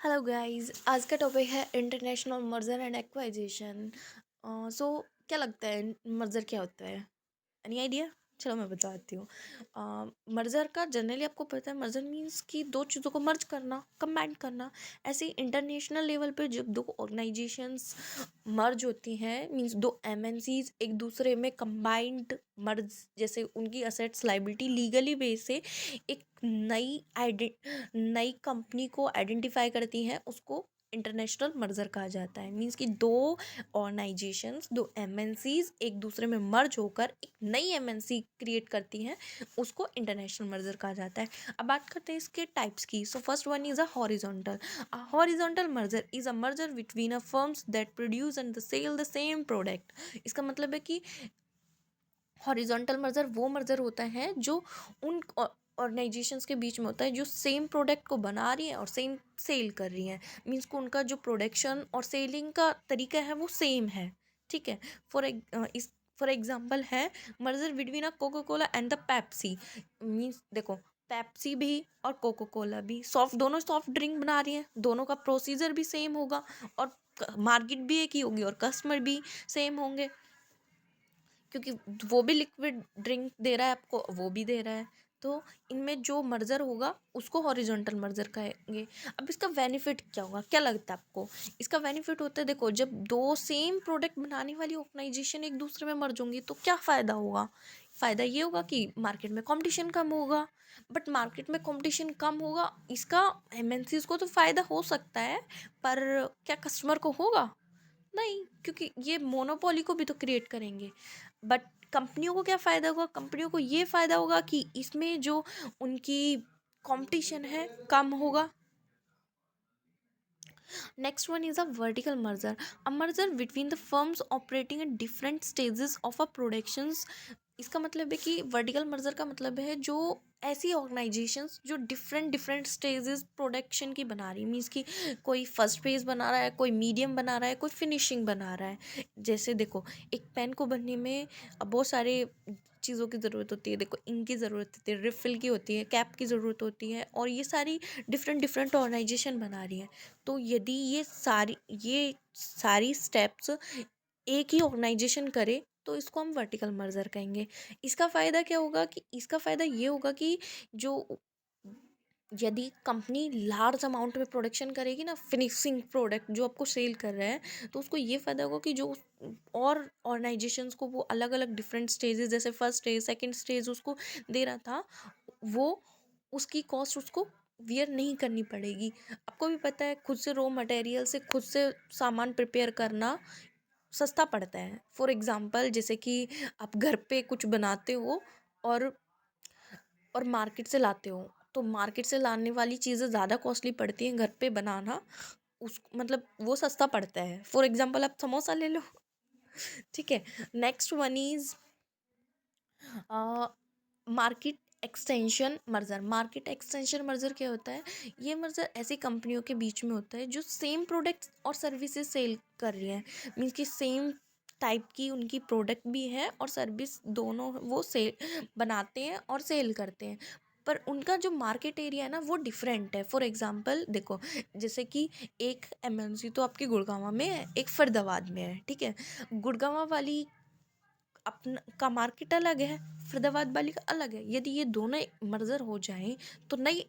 Hello guys, आज का topic है इंटरनेशनल मर्जर एंड एक्वाइजेशन। सो क्या लगता है मर्जर क्या होता है? Any idea? चलो मैं बताती हूँ। मर्जर का जनरली आपको पता है, मर्जर मीन्स कि दो चीज़ों को मर्ज करना, कंबाइन करना। ऐसे इंटरनेशनल लेवल पे जब दो ऑर्गेनाइजेशंस मर्ज होती हैं, मीन्स दो एमएनसीज एक दूसरे में कंबाइंड मर्ज, जैसे उनकी असेट्स लाइबिलिटी लीगली बेस से एक नई कंपनी को आइडेंटिफाई करती हैं, उसको इंटरनेशनल मर्जर कहा जाता है। मीन्स कि दो ऑर्गेनाइजेशंस, दो एमएनसीज एक दूसरे में मर्ज होकर एक नई एमएनसी क्रिएट करती हैं, उसको इंटरनेशनल मर्जर कहा जाता है। अब बात करते हैं इसके टाइप्स की। So first one is a horizontal. A horizontal merger is a merger between a firms that produce and sell the same product। इसका मतलब है कि हॉरिजॉन्टल मर्जर वो मर्जर होता है जो उन ऑर्गेनाइजेशंस के बीच में होता है जो सेम प्रोडक्ट को बना रही है और सेम सेल कर रही हैं। मीन्स को उनका जो प्रोडक्शन और सेलिंग का तरीका है वो सेम है। ठीक है। फॉर एग्जाम्पल है merger between a coca cola and the Pepsi. Means देखो, पेप्सी भी और कोको कोला भी दोनों सॉफ्ट ड्रिंक बना रही हैं, दोनों का प्रोसीजर भी सेम होगा और मार्केट भी एक ही होगी और कस्टमर भी सेम होंगे, क्योंकि वो भी लिक्विड ड्रिंक दे रहा है आपको, वो भी दे रहा है। तो इनमें जो मर्जर होगा उसको हॉरिजॉन्टल मर्जर कहेंगे। अब इसका बेनिफिट क्या होगा, क्या लगता है आपको? इसका बेनिफिट होता है, देखो, जब दो सेम प्रोडक्ट बनाने वाली ऑर्गेनाइजेशन एक दूसरे में मर्ज होंगी तो क्या फ़ायदा होगा? फ़ायदा ये होगा कि मार्केट में कंपटीशन कम होगा। बट मार्केट में कंपटीशन कम होगा, इसका एमएनसीज को तो फ़ायदा हो सकता है, पर क्या कस्टमर को होगा? नहीं, क्योंकि ये मोनोपोली को भी तो क्रिएट करेंगे। बट कंपनियों को क्या फ़ायदा होगा? कंपनियों को ये फ़ायदा होगा कि इसमें जो उनकी कंपटीशन है कम होगा। Next one is a vertical merger. A merger between the firms operating at different stages of a productions. इसका मतलब है कि वर्टिकल मर्जर का मतलब है जो ऐसी ऑर्गेनाइजेशंस जो डिफरेंट डिफरेंट स्टेजेस प्रोडक्शन की बना रही, मीन्स कि कोई फर्स्ट फेज बना रहा है, कोई मीडियम बना रहा है, कोई फिनिशिंग बना रहा है। जैसे देखो, एक पेन को बनने में बहुत सारे चीज़ों की ज़रूरत होती है। देखो, इंक की ज़रूरत होती है, रिफ़िल की होती है, कैप की ज़रूरत होती है, और ये सारी डिफरेंट डिफरेंट ऑर्गेनाइजेशन बना रही है। तो यदि ये सारी स्टेप्स एक ही ऑर्गेनाइजेशन करे तो इसको हम वर्टिकल मर्जर कहेंगे। इसका फ़ायदा क्या होगा? कि इसका फ़ायदा ये होगा कि जो यदि कंपनी लार्ज अमाउंट में प्रोडक्शन करेगी ना, फिनिशिंग प्रोडक्ट जो आपको सेल कर रहा है, तो उसको ये फ़ायदा होगा कि जो और ऑर्गेनाइजेशंस को वो अलग अलग डिफरेंट स्टेजेस, जैसे फर्स्ट स्टेज सेकंड स्टेज उसको दे रहा था, वो उसकी कॉस्ट उसको वियर नहीं करनी पड़ेगी। आपको भी पता है, खुद से रॉ मटेरियल से खुद से सामान प्रिपेयर करना सस्ता पड़ता है। फॉर एग्जांपल, जैसे कि आप घर पे कुछ बनाते हो और मार्केट से लाते हो, तो मार्केट से लाने वाली चीज़ें ज़्यादा कॉस्टली पड़ती हैं, घर पे बनाना उस मतलब वो सस्ता पड़ता है। फॉर एग्जांपल, आप समोसा ले लो। ठीक है। Next one is market extension merger. Market extension merger क्या होता है? ये मर्जर ऐसी कंपनियों के बीच में होता है जो सेम प्रोडक्ट्स और सर्विसेज सेल कर रही हैं। मीन्स कि सेम टाइप की उनकी प्रोडक्ट भी है और सर्विस, दोनों वो सेल बनाते हैं और सेल करते हैं, पर उनका जो मार्केट एरिया है ना वो डिफरेंट है। फॉर एग्जांपल देखो, जैसे कि एक एमएनसी तो आपकी गुड़गांव में है, एक फरीदाबाद में है। ठीक है। गुड़गांव वाली अपना का मार्केट अलग है, फरीदाबाद वाली का अलग है। यदि ये दोनों मर्जर हो जाएं तो नई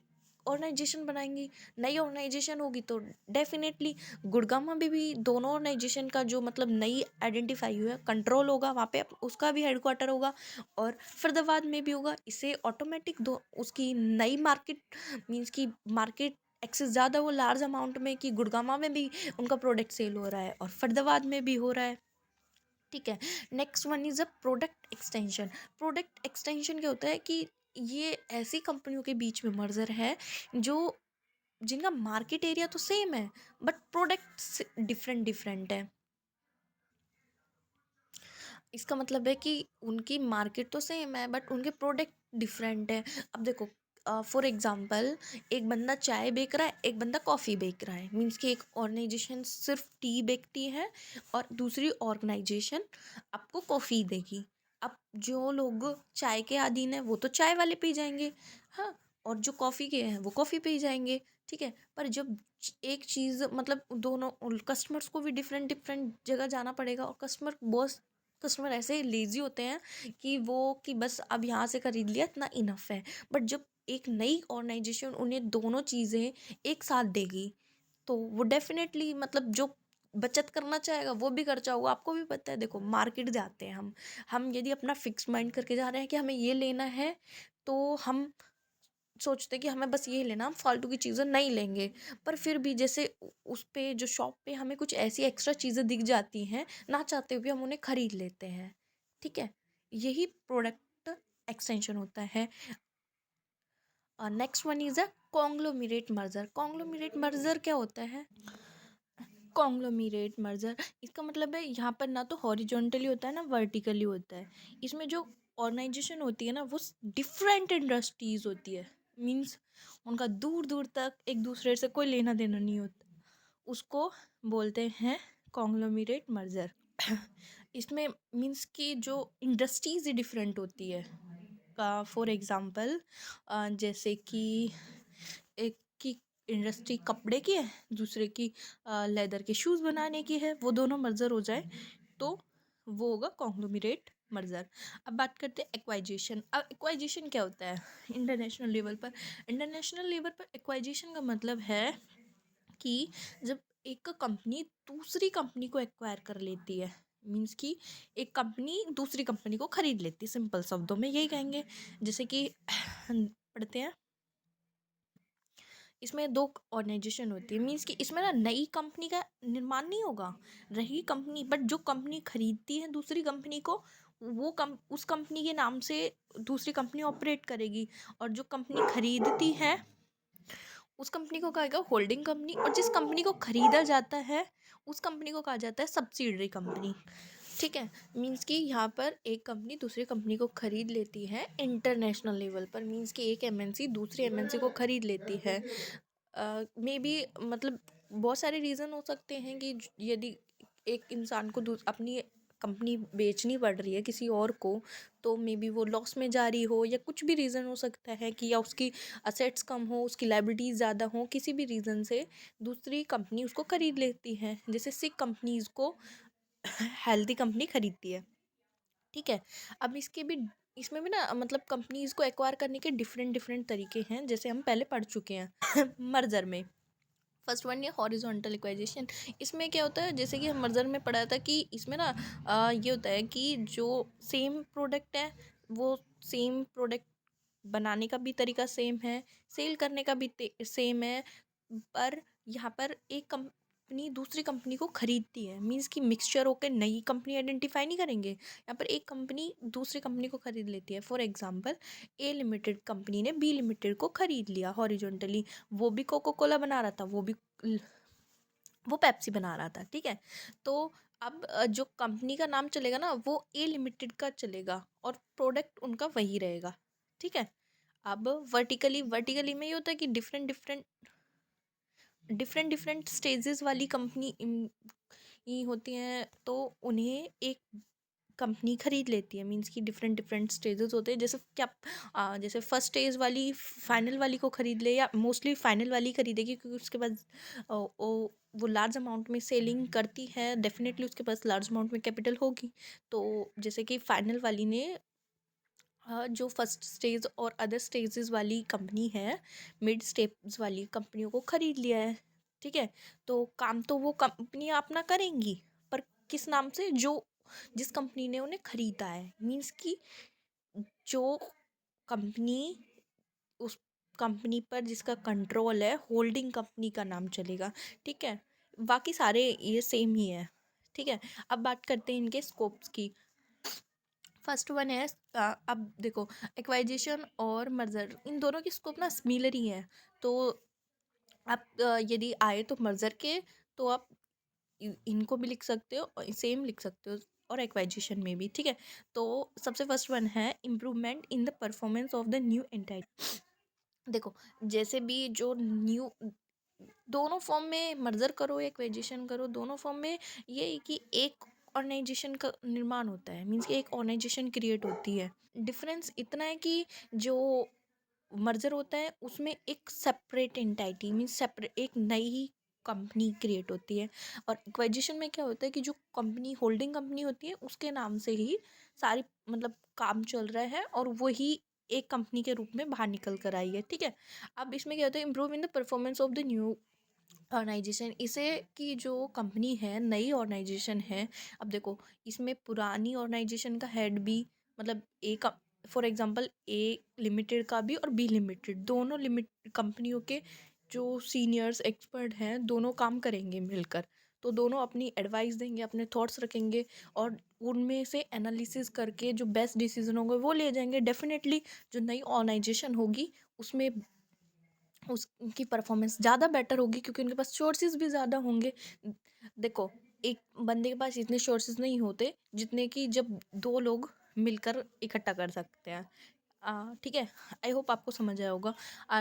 ऑर्गेनाइजेशन बनाएंगी। नई ऑर्गेनाइजेशन होगी तो डेफिनेटली गुड़गांव में भी दोनों ऑर्गेनाइजेशन का जो मतलब नई आइडेंटिफाई हुआ कंट्रोल होगा, वहाँ पे उसका भी हेडक्वार्टर होगा, और फरीदाबाद में भी होगा। इससे ऑटोमेटिक दो उसकी नई मार्केट, मीन्स की मार्केट एक्सेस ज़्यादा हो लार्ज अमाउंट में, कि गुड़गांव में भी उनका प्रोडक्ट सेल हो रहा है और फरीदाबाद में भी हो रहा है। ठीक है। Next one is a product extension. Product extension क्या होता है? कि ये ऐसी कंपनियों के बीच में मर्जर है जो जिनका मार्केट एरिया तो सेम है, बट प्रोडक्ट्स डिफरेंट डिफरेंट है। इसका मतलब है कि उनकी मार्केट तो सेम है बट उनके प्रोडक्ट डिफरेंट है। अब देखो, फॉर एग्जांपल, एक बंदा चाय बेच रहा है, एक बंदा कॉफ़ी बेच रहा है। मीन्स कि एक ऑर्गेनाइजेशन सिर्फ टी बेचती है और दूसरी ऑर्गेनाइजेशन आपको कॉफ़ी देगी। अब जो लोग चाय के आदीन है वो तो चाय वाले पे ही जाएंगे, हाँ, और जो कॉफ़ी के हैं वो कॉफ़ी पे ही जाएंगे। ठीक है। पर जब एक चीज़ मतलब दोनों कस्टमर्स को भी डिफरेंट डिफरेंट जगह जाना पड़ेगा, और कस्टमर ऐसे लेजी होते हैं कि बस अब यहाँ से खरीद लिया, इतना इनफ है। बट जब एक नई ऑर्गेनाइजेशन उन्हें दोनों चीज़ें एक साथ देगी, तो वो डेफिनेटली मतलब जो बचत करना चाहेगा वो भी खर्चा होगा। आपको भी पता है, देखो मार्केट जाते हैं हम यदि अपना फिक्स माइंड करके जा रहे हैं कि हमें ये लेना है, तो हम सोचते कि हमें बस ये लेना, हम फालतू की चीज़ें नहीं लेंगे। पर फिर भी जैसे उस पे जो शॉप पे हमें कुछ ऐसी एक्स्ट्रा चीज़ें दिख जाती हैं, ना चाहते हुए हम उन्हें खरीद लेते हैं। ठीक है, यही प्रोडक्ट एक्सटेंशन होता है। Next one is a conglomerate merger. Conglomerate merger क्या होता है? कॉन्ग्लोमरेट मर्जर, इसका मतलब है यहाँ पर ना तो हॉरिजॉन्टली होता है ना वर्टिकली होता है। इसमें जो ऑर्गेनाइजेशन होती है ना, वो डिफरेंट इंडस्ट्रीज होती है। मीन्स उनका दूर दूर तक एक दूसरे से कोई लेना देना नहीं होता, उसको बोलते हैं कॉन्ग्लोमरेट मर्जर। इसमें मीन्स कि जो इंडस्ट्रीज ही डिफरेंट होती है। का फॉर एग्ज़ाम्पल, जैसे कि एक की इंडस्ट्री कपड़े की है, दूसरे की लेदर के शूज़ बनाने की है, वो दोनों मर्जर हो जाए तो वो होगा कॉन्ग्लोमरेट मर्जर। अब बात करते हैं एक्वाइजेशन। अब एक्वाइजेशन क्या होता है इंटरनेशनल लेवल पर? इंटरनेशनल लेवल पर एक्वाइजेशन का मतलब है कि जब एक कंपनी दूसरी कंपनी को एक्वायर कर लेती है, मीन्स कि एक कंपनी दूसरी कंपनी को खरीद लेती है, सिंपल शब्दों में यही कहेंगे। जैसे कि पढ़ते हैं, इसमें दो ऑर्गेनाइजेशन होती है, मीन्स कि इसमें ना नई कंपनी का निर्माण नहीं होगा, रही कंपनी, बट जो कंपनी खरीदती है दूसरी कंपनी को, उस कंपनी के नाम से दूसरी कंपनी ऑपरेट करेगी। और जो कंपनी खरीदती है उस कंपनी को कहेगा होल्डिंग कंपनी, और जिस कंपनी को खरीदा जाता है उस कंपनी को कहा जाता है सब्सिडरी कंपनी। ठीक है, मीन्स कि यहाँ पर एक कंपनी दूसरी कंपनी को खरीद लेती है इंटरनेशनल लेवल पर, मीन्स कि एक एमएनसी दूसरी एमएनसी को खरीद लेती है। मे बी मतलब बहुत सारे रीज़न हो सकते हैं कि यदि एक इंसान को अपनी कंपनी बेचनी पड़ रही है किसी और को, तो मे बी वो लॉस में जा रही हो, या कुछ भी रीज़न हो सकता है कि या उसकी असेट्स कम हो, उसकी लाइबिलिटीज़ ज़्यादा हो, किसी भी रीज़न से दूसरी कंपनी उसको खरीद लेती है। जैसे सिक कंपनीज़ को हेल्दी कंपनी खरीदती है। ठीक है, अब इसमें भी ना मतलब कंपनीज़ को एक्वायर करने के डिफरेंट डिफरेंट तरीके हैं, जैसे हम पहले पढ़ चुके हैं मर्जर में। फर्स्ट वन ये हॉरिजॉन्टल इक्वाइजेशन। इसमें क्या होता है, जैसे कि हम मर्जर में पढ़ा था कि इसमें ना ये होता है कि जो सेम प्रोडक्ट है, वो सेम प्रोडक्ट बनाने का भी तरीका सेम है, सेल करने का भी सेम है, पर यहाँ पर एक कंपनी दूसरी कंपनी को खरीदती है, मीन्स कि मिक्सचर होकर नई कंपनी आइडेंटिफाई नहीं करेंगे। यहाँ पर एक कंपनी दूसरी कंपनी को खरीद लेती है। For example, A limited company ने बी लिमिटेड को खरीद लिया हॉरिजॉन्टली। वो भी कोको कोला बना रहा था, वो पेप्सी बना रहा था। ठीक है, तो अब जो कंपनी का नाम चलेगा ना, वो ए लिमिटेड का चलेगा और प्रोडक्ट उनका वही रहेगा। ठीक है, अब वर्टिकली में ये होता है कि डिफरेंट डिफरेंट स्टेजेस वाली कंपनी ही होती हैं, तो उन्हें एक कंपनी खरीद लेती है, मीन्स कि डिफरेंट डिफरेंट स्टेजेस होते हैं। जैसे क्या जैसे फर्स्ट स्टेज वाली फाइनल वाली को खरीद ले, या मोस्टली फाइनल वाली खरीदेगी, क्योंकि उसके पास वो लार्ज अमाउंट में सेलिंग करती है, डेफिनेटली उसके पास लार्ज अमाउंट में कैपिटल होगी। तो जैसे कि फाइनल वाली ने जो फर्स्ट स्टेज और अदर स्टेजेस वाली कंपनी है, मिड स्टेज वाली कंपनियों को खरीद लिया है। ठीक है, तो काम तो वो कंपनी अपना करेंगी, पर किस नाम से? जो जिस कंपनी ने उन्हें खरीदा है, मीन्स कि जो कंपनी उस कंपनी पर जिसका कंट्रोल है, होल्डिंग कंपनी का नाम चलेगा। ठीक है, बाकी सारे ये सेम ही है। ठीक है, अब बात करते हैं इनके स्कोप्स की। फर्स्ट वन है अब देखो, एक्वाइजेशन और मर्जर, इन दोनों की स्कोप ना सिमिलर ही है। तो आप यदि आए तो मर्जर के, तो आप इनको भी लिख सकते हो और सेम लिख सकते हो, और एक्वाइजेशन में भी। ठीक है, तो सबसे फर्स्ट वन है improvement in the performance of the new entity. देखो, जैसे भी जो न्यू, दोनों फॉर्म में मर्जर करो एक्वाइजेशन करो, दोनों फॉर्म में ये है कि एक ऑर्गेनाइजेशन का निर्माण होता है, मीन्स कि एक ऑर्गेनाइजेशन क्रिएट होती है। डिफरेंस इतना है कि जो मर्जर होता है उसमें एक सेपरेट एंटाइटी मीन्स सेपरेट एक नई कंपनी क्रिएट होती है। और एक्वाजिशन में क्या होता है कि जो कंपनी होल्डिंग कंपनी होती है उसके नाम से ही सारी मतलब काम चल रहा है और वही एक कंपनी के रूप में बाहर निकल कर आई है, ठीक है। अब इसमें क्या होता है, improve in the performance of the new organisation. इसे की जो कंपनी है नई ऑर्गेनाइजेशन है, अब देखो इसमें पुरानी ऑर्गेनाइजेशन का हेड भी मतलब एक फॉर एग्जांपल ए लिमिटेड का भी और बी लिमिटेड दोनों लिमिट कंपनियों के जो सीनियर्स एक्सपर्ट हैं दोनों काम करेंगे मिलकर। तो दोनों अपनी एडवाइस देंगे, अपने थॉट्स रखेंगे और उनमें से एनालिसिस करके जो बेस्ट डिसीजन होंगे वो ले जाएंगे। डेफिनेटली जो नई ऑर्गेनाइजेशन होगी उसमें उसकी परफॉर्मेंस ज़्यादा बेटर होगी क्योंकि उनके पास सोर्सेज भी ज़्यादा होंगे। देखो एक बंदे के पास इतने सोर्सेज नहीं होते जितने कि जब दो लोग मिलकर इकट्ठा कर सकते हैं। ठीक है, आई होप आपको समझ आया होगा।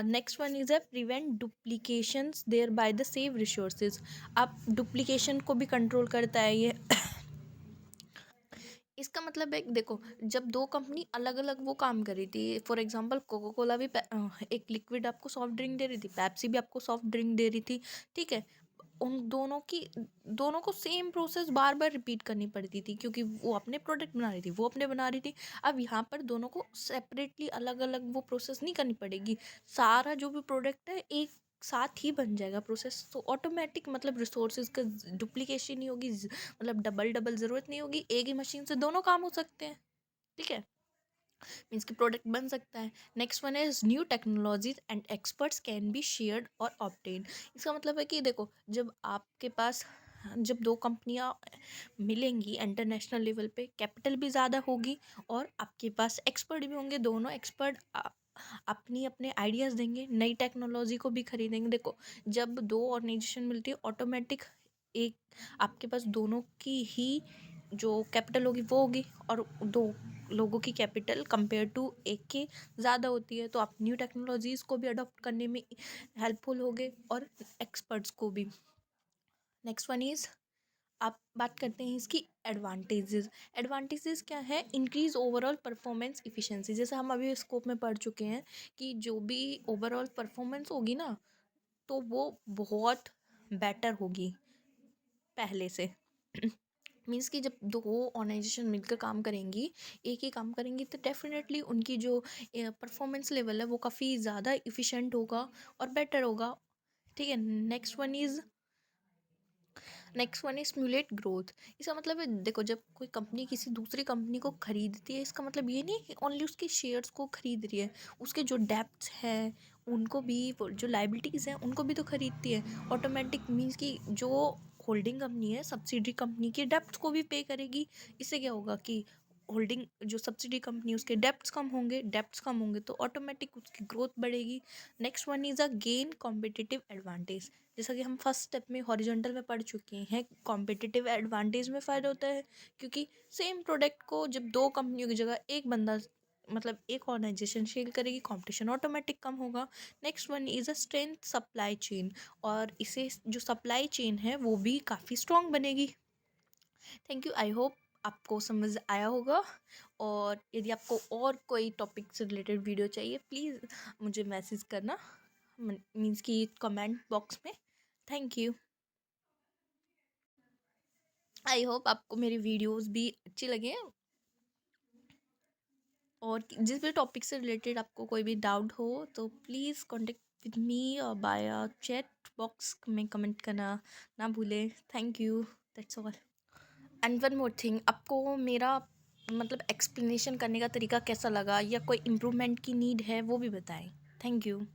Next one is prevent duplications thereby the save resources. आप डुप्लीकेशन को भी कंट्रोल करता है ये। इसका मतलब है देखो जब दो कंपनी अलग अलग वो काम कर रही थी, फॉर एग्जांपल कोको कोला भी एक लिक्विड आपको सॉफ्ट ड्रिंक दे रही थी, पेप्सी भी आपको सॉफ्ट ड्रिंक दे रही थी, ठीक है। उन दोनों को सेम प्रोसेस बार बार रिपीट करनी पड़ती थी क्योंकि वो अपने प्रोडक्ट बना रही थी वो अपने बना रही थी। अब यहाँ पर दोनों को सेपरेटली अलग अलग वो प्रोसेस नहीं करनी पड़ेगी, सारा जो भी प्रोडक्ट है एक साथ ही बन जाएगा प्रोसेस। तो ऑटोमेटिक मतलब रिसोर्सेज का डुप्लीकेशन नहीं होगी, मतलब डबल डबल ज़रूरत नहीं होगी, एक ही मशीन से दोनों काम हो सकते हैं, ठीक है। मीन्स की प्रोडक्ट बन सकता है। Next one is new technologies and experts can be shared और ऑब्टेन। इसका मतलब है कि देखो जब आपके पास जब दो कंपनियां मिलेंगी इंटरनेशनल लेवल पे कैपिटल भी ज़्यादा होगी और आपके पास एक्सपर्ट भी होंगे, दोनों एक्सपर्ट अपनी अपने आइडियाज़ देंगे, नई टेक्नोलॉजी को भी खरीदेंगे। देखो जब दो ऑर्गेनाइजेशन मिलती है ऑटोमेटिक एक आपके पास दोनों की ही जो कैपिटल होगी वो होगी और दो लोगों की कैपिटल कंपेयर टू एक के ज़्यादा होती है, तो आप न्यू टेक्नोलॉजीज़ को भी अडॉप्ट करने में हेल्पफुल होगे और एक्सपर्ट्स को भी। नेक्स्ट वन इज़ आप बात करते हैं इसकी एडवांटेजेस। एडवांटेजेस क्या है, इंक्रीज ओवरऑल परफॉर्मेंस इफिशिएंसी। जैसे हम अभी स्कोप में पढ़ चुके हैं कि जो भी ओवरऑल परफॉर्मेंस होगी ना तो वो बहुत बेटर होगी पहले से। मीन्स कि जब दो ऑर्गेनाइजेशन मिलकर काम करेंगी एक ही काम करेंगी तो डेफिनेटली उनकी जो परफॉर्मेंस लेवल है वो काफ़ी ज़्यादा इफ़िशेंट होगा और बेटर होगा, ठीक है। Next one is stimulate growth. इसका मतलब है देखो जब कोई कंपनी किसी दूसरी कंपनी को खरीदती है इसका मतलब ये नहीं कि ओनली उसके शेयर्स को खरीद रही है, उसके जो डेप्थ है उनको भी, जो लाइबिलिटीज़ हैं उनको भी तो खरीदती है। ऑटोमेटिक मीन्स कि जो होल्डिंग कंपनी है सब्सिडरी कंपनी के डेप्थ को भी पे करेगी। इससे क्या होगा कि होल्डिंग जो सब्सिडी कंपनी उसके डेप्थ्स कम होंगे तो ऑटोमेटिक उसकी ग्रोथ बढ़ेगी। Next one is a gain competitive advantage. जैसा कि हम फर्स्ट स्टेप में हॉरिजॉन्टल में पढ़ चुके हैं, कॉम्पिटिटिव एडवांटेज में फ़ायदा होता है क्योंकि सेम प्रोडक्ट को जब दो कंपनियों की जगह एक बंदा मतलब एक ऑर्गेनाइजेशन सेल करेगी कंपटीशन ऑटोमेटिक कम होगा। Next one is a strength supply chain, और इसे जो सप्लाई चेन है वो भी काफ़ी स्ट्रॉन्ग बनेगी। थैंक यू, आई होप आपको समझ आया होगा। और यदि आपको और कोई टॉपिक से रिलेटेड वीडियो चाहिए प्लीज़ मुझे मैसेज करना, मीन्स कि कमेंट बॉक्स में। Thank you. आई होप आपको मेरी वीडियोस भी अच्छी लगे और जिस भी टॉपिक से रिलेटेड आपको कोई भी डाउट हो तो please contact with me by chat box में कमेंट करना ना भूलें। Thank you, that's all. And one more thing, आपको मेरा मतलब एक्सप्लेनेशन करने का तरीका कैसा लगा या कोई इम्प्रूवमेंट की नीड है वो भी बताएं। Thank you.